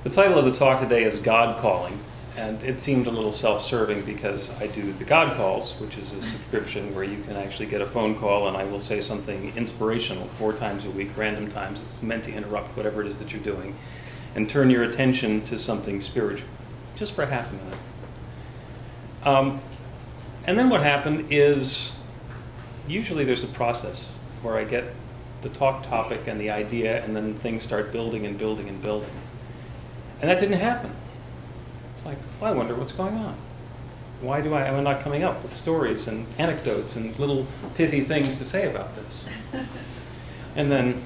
The title of the talk today is God Calling, and it seemed a little self-serving because I do the God Calls, which is a subscription where you can actually get a phone call and I will say something inspirational 4 times a week, random times. It's meant to interrupt whatever it is that you're doing and turn your attention to something spiritual, just for half a minute. And then what happened is usually there's a process where I get the talk topic and the idea, and then things start building and building and building. And that didn't happen. It's like, well, I wonder what's going on. Why am I not coming up with stories and anecdotes and little pithy things to say about this? And then,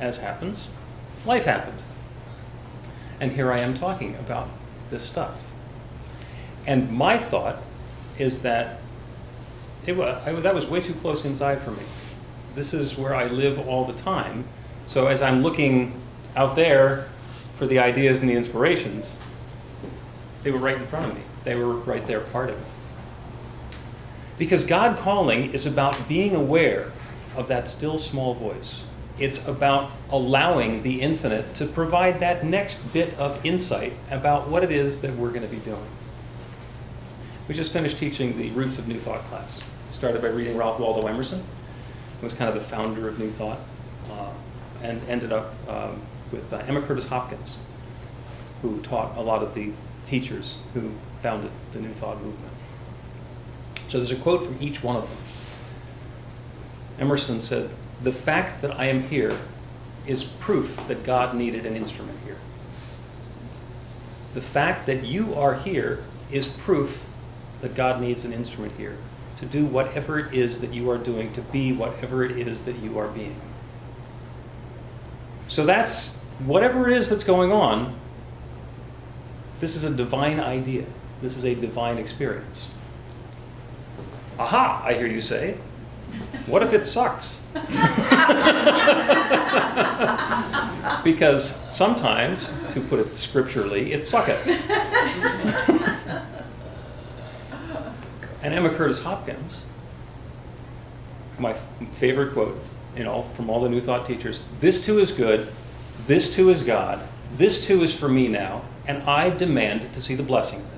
as happens, life happened. And here I am talking about this stuff. And my thought is that that was way too close inside for me. This is where I live all the time. So as I'm looking out there for the ideas and the inspirations, they were right in front of me. They were right there, part of it. Because God calling is about being aware of that still small voice. It's about allowing the infinite to provide that next bit of insight about what it is that we're going to be doing. We just finished teaching the Roots of New Thought class. We started by reading Ralph Waldo Emerson, who was kind of the founder of New Thought, and ended up with Emma Curtis Hopkins, who taught a lot of the teachers who founded the New Thought movement. So there's a quote from each one of them. Emerson said, "The fact that I am here is proof that God needed an instrument here. The fact that you are here is proof that God needs an instrument here to do whatever it is that you are doing, to be whatever it is that you are being." So that's whatever it is that's going on. This is a divine idea. This is a divine experience. Aha, I hear you say. What if it sucks? Because sometimes, to put it scripturally, it sucketh. And Emma Curtis Hopkins, my favorite quote, from all the New Thought teachers, "This too is good, this too is God, this too is for me now, and I demand to see the blessing of it."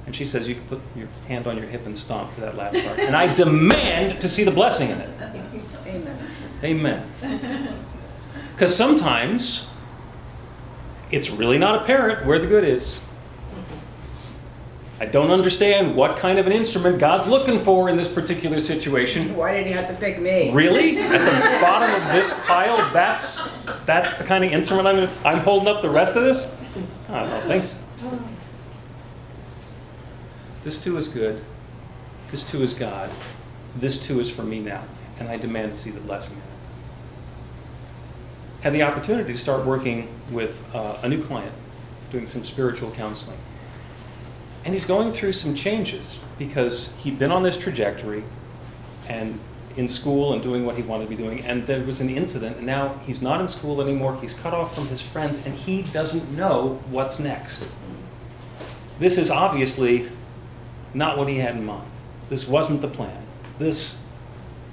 And she says, you can put your hand on your hip and stomp for that last part. "And I demand to see the blessing in it." Amen. Amen. Because sometimes it's really not apparent where the good is. I don't understand what kind of an instrument God's looking for in this particular situation. Why did he have to pick me? Really? At the bottom of this pile, that's the kind of instrument I'm holding up the rest of this? I don't think so. This too is good. This too is God. This too is for me now. And I demand to see the blessing in it. Had the opportunity to start working with a new client, doing some spiritual counseling. And he's going through some changes because he'd been on this trajectory and in school and doing what he wanted to be doing, and there was an incident, and now he's not in school anymore, he's cut off from his friends, and he doesn't know what's next. This is obviously not what he had in mind. This wasn't the plan. This,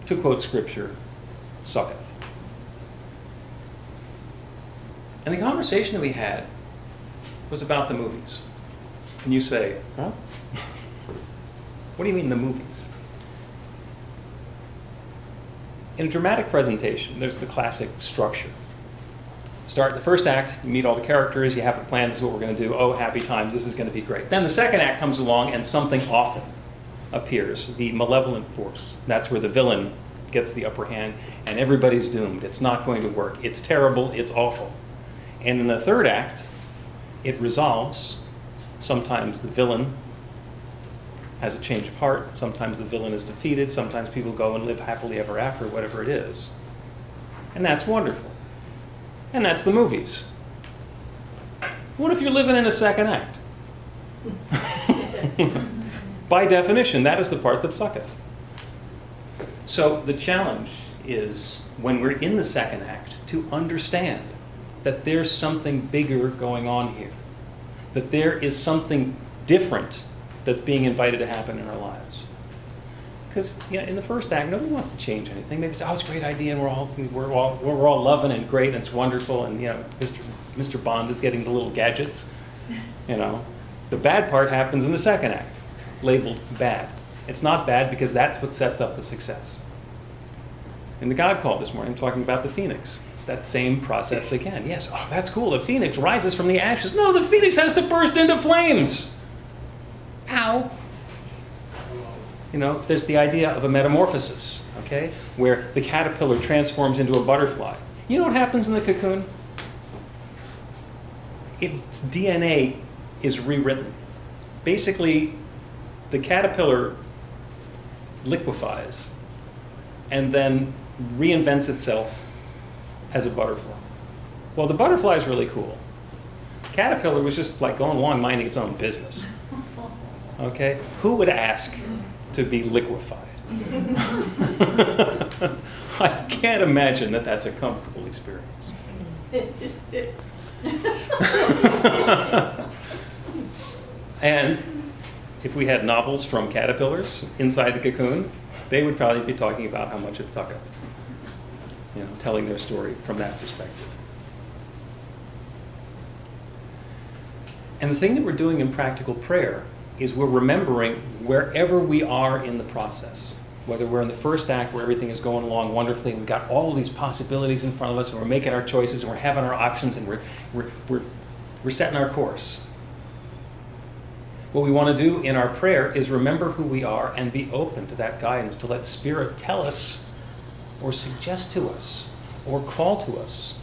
to quote scripture, sucketh. And the conversation that we had was about the movies. And you say, huh? What do you mean the movies? In a dramatic presentation, there's the classic structure. Start the first act, you meet all the characters, you have a plan, this is what we're going to do, oh, happy times, this is going to be great. Then the second act comes along and something awful appears, the malevolent force. That's where the villain gets the upper hand and everybody's doomed. It's not going to work. It's terrible, it's awful. And in the third act, it resolves. Sometimes the villain has a change of heart. Sometimes the villain is defeated. Sometimes people go and live happily ever after, whatever it is. And that's wonderful. And that's the movies. What if you're living in a second act? By definition, that is the part that sucketh. So the challenge is, when we're in the second act, to understand that there's something bigger going on here. That there is something different that's being invited to happen in our lives. Because in the first act, nobody wants to change anything. Maybe it's, oh, it's a great idea, and we're all loving and great, and it's wonderful, and Mr. Mr. Bond is getting the little gadgets, you know. The bad part happens in the second act, labeled bad. It's not bad because that's what sets up the success. In the God Call this morning, I'm talking about the phoenix. It's that same process again. Yes, oh, that's cool. The phoenix rises from the ashes. No, the phoenix has to burst into flames. Ow. You know, there's the idea of a metamorphosis, okay, where the caterpillar transforms into a butterfly. You know what happens in the cocoon? Its DNA is rewritten. Basically, the caterpillar liquefies and then reinvents itself as a butterfly. Well, the butterfly is really cool. Caterpillar was just like going along minding its own business. Okay? Who would ask to be liquefied? I can't imagine that that's a comfortable experience. And if we had novels from caterpillars inside the cocoon, they would probably be talking about how much it sucketh. You know, telling their story from that perspective. And the thing that we're doing in practical prayer is we're remembering wherever we are in the process, whether we're in the first act where everything is going along wonderfully and we've got all of these possibilities in front of us and we're making our choices and we're having our options and we're setting our course. What we want to do in our prayer is remember who we are and be open to that guidance, to let Spirit tell us or suggest to us or call to us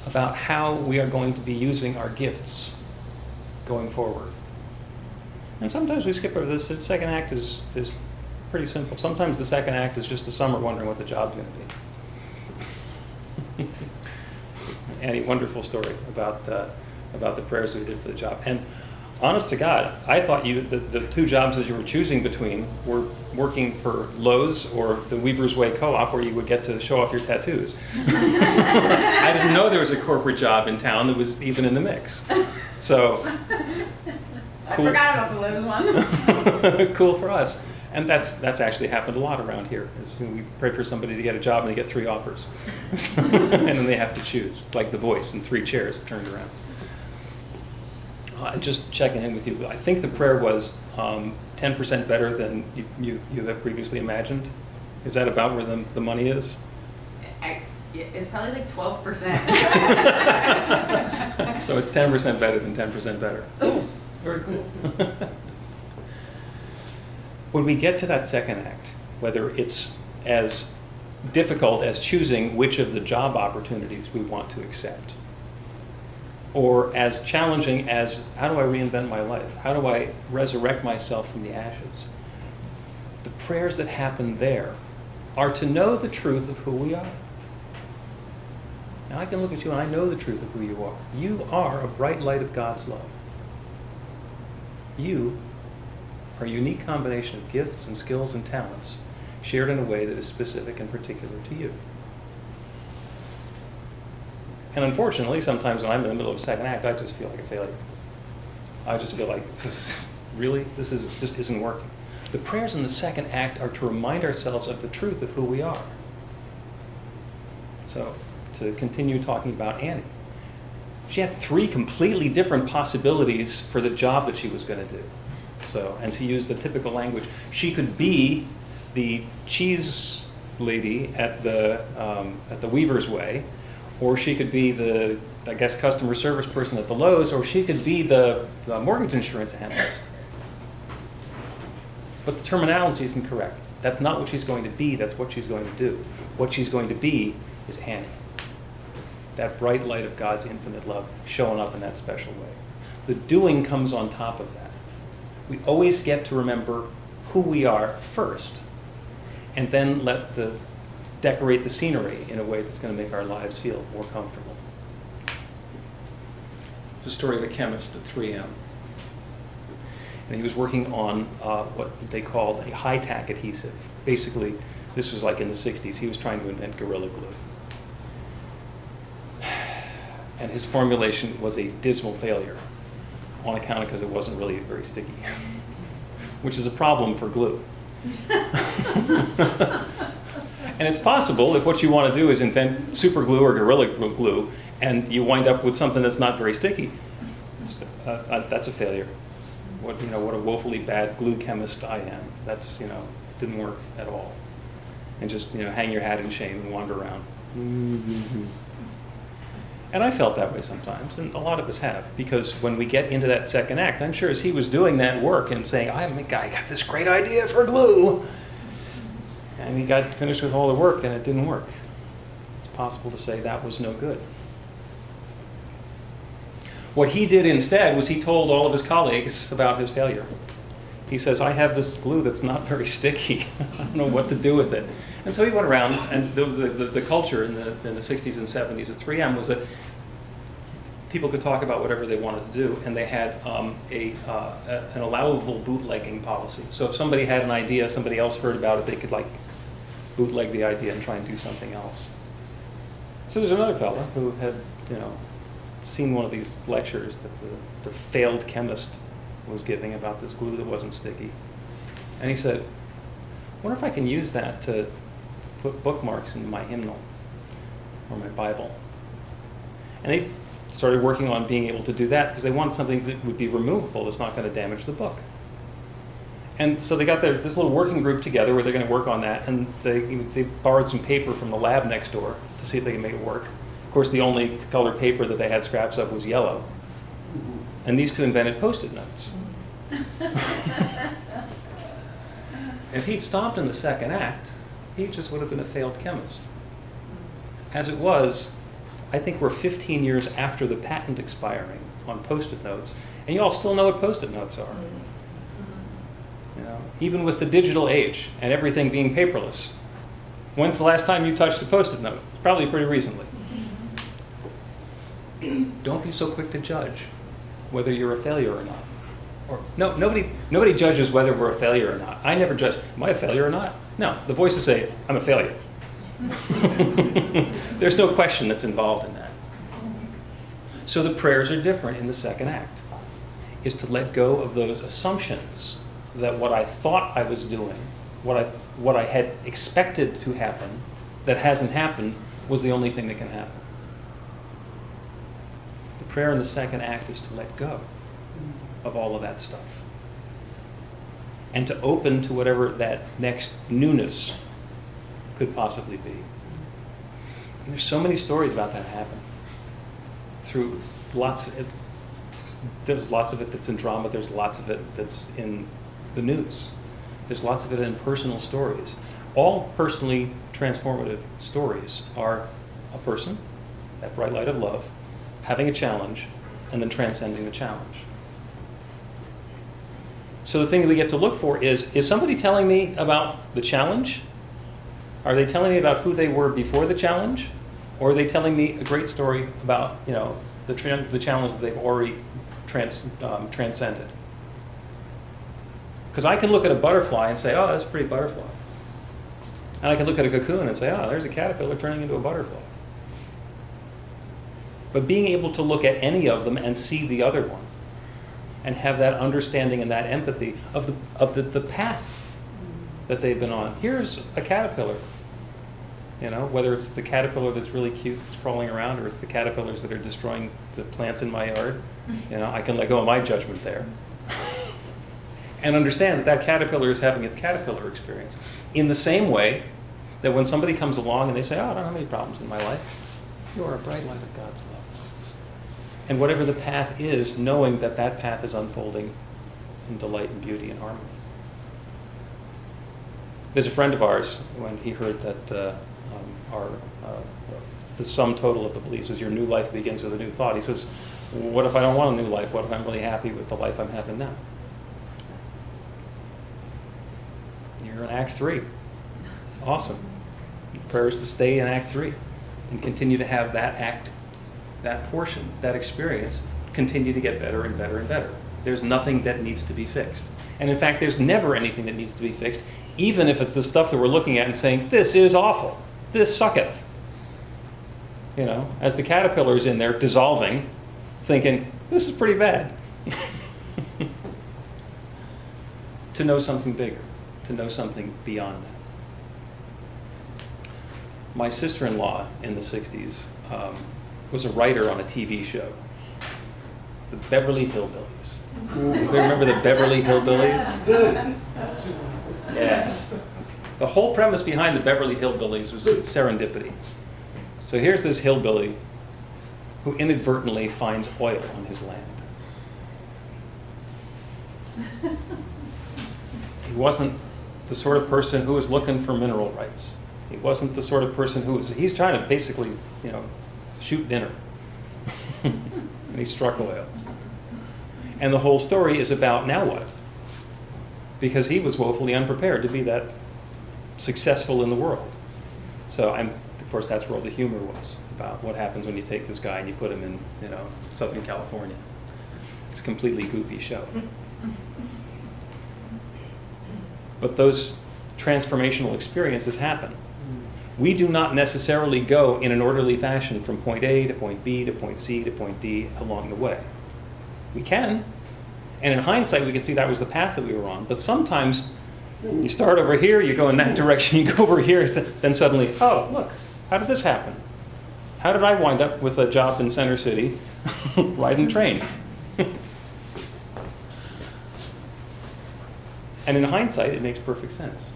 about how we are going to be using our gifts going forward. And sometimes we skip over this. The second act is pretty simple. Sometimes the second act is just the summer wondering what the job's going to be. Annie, wonderful story about the prayers we did for the job. And honest to God, I thought the two jobs that you were choosing between were working for Lowe's or the Weaver's Way Co-op, where you would get to show off your tattoos. I didn't know there was a corporate job in town that was even in the mix. So, cool. I forgot about the Lowe's one. Cool for us. And that's actually happened a lot around here. Is we pray for somebody to get a job and they get 3 offers. And then they have to choose. It's like The Voice and 3 chairs turned around. Just checking in with you. I think the prayer was 10% better than you have previously imagined. Is that about where the money is? It's probably like 12%. So it's 10% better than 10% better. Cool. Very cool. When we get to that second act, whether it's as difficult as choosing which of the job opportunities we want to accept, or as challenging as how do I reinvent my life? How do I resurrect myself from the ashes? The prayers that happen there are to know the truth of who we are. Now I can look at you and I know the truth of who you are. You are a bright light of God's love. You are a unique combination of gifts and skills and talents shared in a way that is specific and particular to you. And unfortunately, sometimes when I'm in the middle of a second act, I just feel like a failure. I just feel like, this just isn't working. The prayers in the second act are to remind ourselves of the truth of who we are. So, to continue talking about Annie. She had 3 completely different possibilities for the job that she was going to do. So, and to use the typical language, she could be the cheese lady at the Weaver's Way, or she could be the, I guess, customer service person at the Lowe's, or she could be the mortgage insurance analyst. But the terminology isn't correct. That's not what she's going to be, that's what she's going to do. What she's going to be is Annie. That bright light of God's infinite love showing up in that special way. The doing comes on top of that. We always get to remember who we are first, and then decorate the scenery in a way that's going to make our lives feel more comfortable. The story of a chemist at 3M. And he was working on what they called a high-tack adhesive. Basically, this was like in the 60s. He was trying to invent Gorilla Glue. And his formulation was a dismal failure on account of because it wasn't really very sticky, which is a problem for glue. And it's possible if what you want to do is invent super glue or gorilla glue, and you wind up with something that's not very sticky, that's a failure. What a woefully bad glue chemist I am. That's, didn't work at all. And just, hang your hat in shame and wander around. Mm-hmm. And I felt that way sometimes, and a lot of us have, because when we get into that second act, I'm sure as he was doing that work and saying, I got this great idea for glue, and he got finished with all the work and it didn't work. It's possible to say that was no good. What he did instead was he told all of his colleagues about his failure. He says, I have this glue that's not very sticky. I don't know what to do with it. And so he went around, and the culture in the 60s and 70s at 3M was that people could talk about whatever they wanted to do, and they had an allowable bootlegging policy. So if somebody had an idea, somebody else heard about it, they could bootleg the idea and try and do something else. So there's another fellow who had, seen one of these lectures that the failed chemist was giving about this glue that wasn't sticky. And he said, I wonder if I can use that to put bookmarks in my hymnal or my Bible. And they started working on being able to do that because they wanted something that would be removable that's not going to damage the book. And so they got this little working group together where they're going to work on that, and they borrowed some paper from the lab next door to see if they can make it work. Of course, the only color paper that they had scraps of was yellow. And these two invented Post-it notes. If he'd stopped in the second act, he just would have been a failed chemist. As it was, I think we're 15 years after the patent expiring on Post-it notes, and you all still know what Post-it notes are. Even with the digital age and everything being paperless, when's the last time you touched a Post-it note? Probably pretty recently. Don't be so quick to judge whether you're a failure or not. Nobody judges whether we're a failure or not. I never judge, am I a failure or not? No, the voices say, I'm a failure. There's no question that's involved in that. So the prayers are different in the second act, is to let go of those assumptions that what I thought I was doing, what I had expected to happen that hasn't happened, was the only thing that can happen. The prayer in the second act is to let go of all of that stuff and to open to whatever that next newness could possibly be. And there's so many stories about that happen. There's lots of it that's in drama, there's lots of it that's in the news. There's lots of it in personal stories. All personally transformative stories are a person, that bright light of love, having a challenge, and then transcending the challenge. So the thing that we get to look for is somebody telling me about the challenge? Are they telling me about who they were before the challenge? Or are they telling me a great story about, the challenge that they've already transcended? Because I can look at a butterfly and say, oh, that's a pretty butterfly. And I can look at a cocoon and say, oh, there's a caterpillar turning into a butterfly. But being able to look at any of them and see the other one and have that understanding and that empathy of the path that they've been on. Here's a caterpillar. Whether it's the caterpillar that's really cute that's crawling around or it's the caterpillars that are destroying the plants in my yard, I can let go of my judgment there. And understand that caterpillar is having its caterpillar experience. In the same way that when somebody comes along and they say, oh, I don't have any problems in my life, you are a bright light of God's love. And whatever the path is, knowing that that path is unfolding in delight and beauty and harmony. There's a friend of ours, when he heard that the sum total of the beliefs is your new life begins with a new thought, he says, what if I don't want a new life? What if I'm really happy with the life I'm having now? You're in Act 3. Awesome. Prayer is to stay in Act 3 and continue to have that act, that portion, that experience, continue to get better and better and better. There's nothing that needs to be fixed. And in fact, there's never anything that needs to be fixed, even if it's the stuff that we're looking at and saying, this is awful, this sucketh. As the caterpillar's in there dissolving, thinking, this is pretty bad. To know something bigger, to know something beyond that. My sister-in-law in the 60s was a writer on a TV show, the Beverly Hillbillies. Anybody remember the Beverly Hillbillies? Yeah. The whole premise behind the Beverly Hillbillies was serendipity. So here's this hillbilly who inadvertently finds oil on his land. He wasn't the sort of person who was looking for mineral rights. He wasn't the sort of person he's trying to basically, shoot dinner. And he struck oil. And the whole story is about now what? Because he was woefully unprepared to be that successful in the world. So of course that's where all the humor was, about what happens when you take this guy and you put him in, Southern California. It's a completely goofy show. But those transformational experiences happen. We do not necessarily go in an orderly fashion from point A to point B to point C to point D along the way. We can, and in hindsight we can see that was the path that we were on, but sometimes you start over here, you go in that direction, you go over here, then suddenly, oh, look, how did this happen? How did I wind up with a job in Center City riding train? And in hindsight, it makes perfect sense.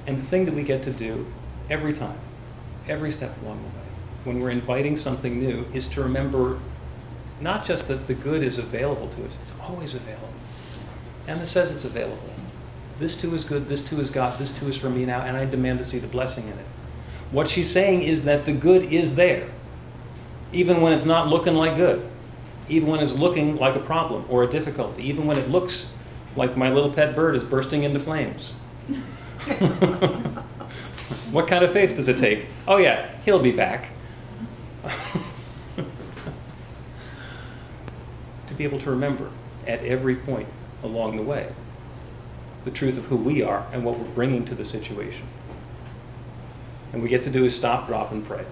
And the thing that we get to do every time, every step along the way, when we're inviting something new, is to remember not just that the good is available to us, it's always available. Emma says it's available. This too is good, this too is God, this too is for me now, and I demand to see the blessing in it. What she's saying is that the good is there, even when it's not looking like good, even when it's looking like a problem or a difficulty, even when it looks like my little pet bird is bursting into flames. What kind of faith does it take? Oh yeah, he'll be back. To be able to remember at every point along the way the truth of who we are and what we're bringing to the situation. And we get to do is stop, drop, and pray.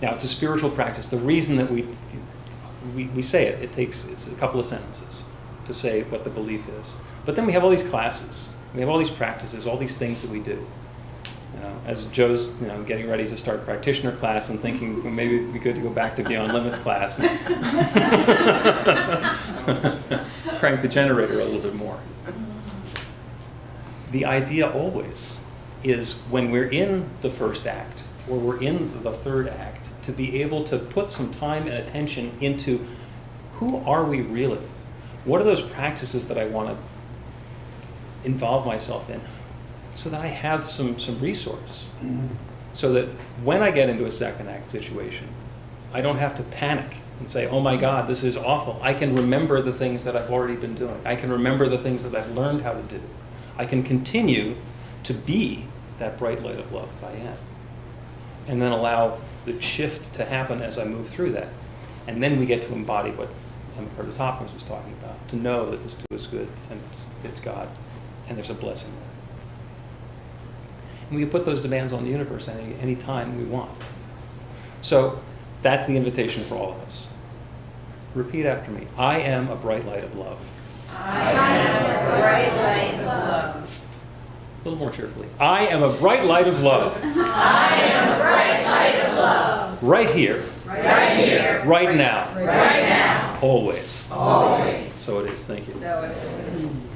Now, it's a spiritual practice. The reason that we say it's a couple of sentences to say what the belief is. But then we have all these classes. We have all these practices, all these things that we do. As Joe's getting ready to start practitioner class and thinking maybe it'd be good to go back to Beyond Limits class and crank the generator a little bit more. The idea always is when we're in the first act or we're in the third act to be able to put some time and attention into who are we really? What are those practices that I want to involve myself in so that I have some resource so that when I get into a second act situation, I don't have to panic and say, oh my God, this is awful. I can remember the things that I've already been doing. I can remember the things that I've learned how to do. I can continue to be that bright light of love that I am. And then allow the shift to happen as I move through that. And then we get to embody what Curtis Hopkins was talking about, to know that this too is good and it's God and there's a blessing there. And we can put those demands on the universe any time we want. So that's the invitation for all of us. Repeat after me. I am a bright light of love. I am a bright light of love. A little more cheerfully. I am a bright light of love. I am a bright light of love. Right here. Right here. Right now. Right now. Always. Always. So it is. Thank you. So it's